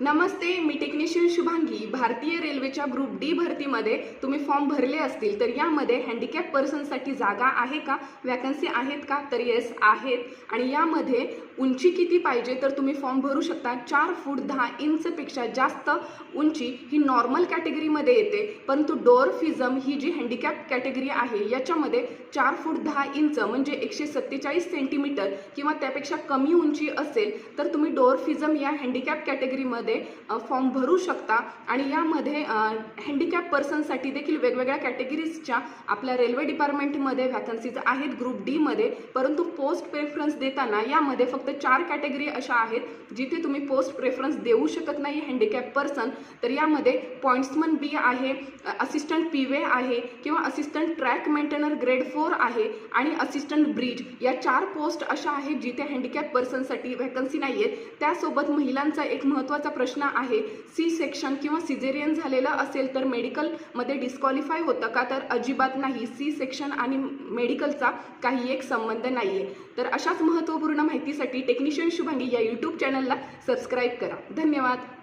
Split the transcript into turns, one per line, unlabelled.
नमस्ते, मी technician Shubhangi. भारतीय रेल्वेच्या group D भरतीमध्ये तुम्ही फॉर्म भरले असतील तर यामध्ये हँडिकॅप पर्सनसाठी जागा आहे का, वॅकन्सी आहेत का? तर येस आहेत। आणि यामध्ये उंची किती पाहिजे तर तुम्ही फॉर्म भरू शकता। 4 फूट 10 इंचपेक्षा जास्त उंची ही नॉर्मल कॅटेगरीमध्ये येते, परंतु डोअर्फिझम ही जी हँडिकॅप कॅटेगरी आहे याच्यामध्ये 4 फूट 10 इंच म्हणजे 147 सेंटीमीटर किंवा त्यापेक्षा कमी उंची असेल तर तुम्ही डोअर्फिझम या हँडिकॅप कॅटेगरीमध्ये फॉर्म भरू शकता। आणि यामध्ये हँडिकॅप पर्सनसाठी देखील वेगवेगळ्या कॅटेगरीजच्या आपल्या रेल्वे डिपार्टमेंटमध्ये वॅकन्सीज आहेत ग्रुप डी मध्ये, परंतु पोस्ट प्रेफरन्स देताना यामध्ये फक्त 4 कॅटेगरी अशा आहेत जिथे तुम्ही पोस्ट प्रेफरन्स देऊ शकत नाही हँडिकॅप पर्सन। तर यामध्ये पॉइंट्समन बी आहे, असिस्टंट पीवे आहे किंवा असिस्टंट ट्रॅक मेंटेनर ग्रेड 4 आहे आणि असिस्टंट ब्रिज या 4 पोस्ट अशा आहेत जिथे हँडिकॅप पर्सनसाठी वॅकन्सी नाही आहेत। त्यासोबत महिलांचा एक महत्त्वाचा प्रश्न आहे, सी सेक्शन किंवा सिझेरियन झालेलं असेल तर मेडिकलमध्ये डिस्क्वालिफाय होतं का? तर अजिबात नाही, सी सेक्शन आणि मेडिकलचा काही एक संबंध नाही आहे। तर अशाच महत्त्वपूर्ण माहितीसाठी टेक्निशियन शुभांगी या यूट्यूब चॅनलला सबस्क्राईब करा। धन्यवाद।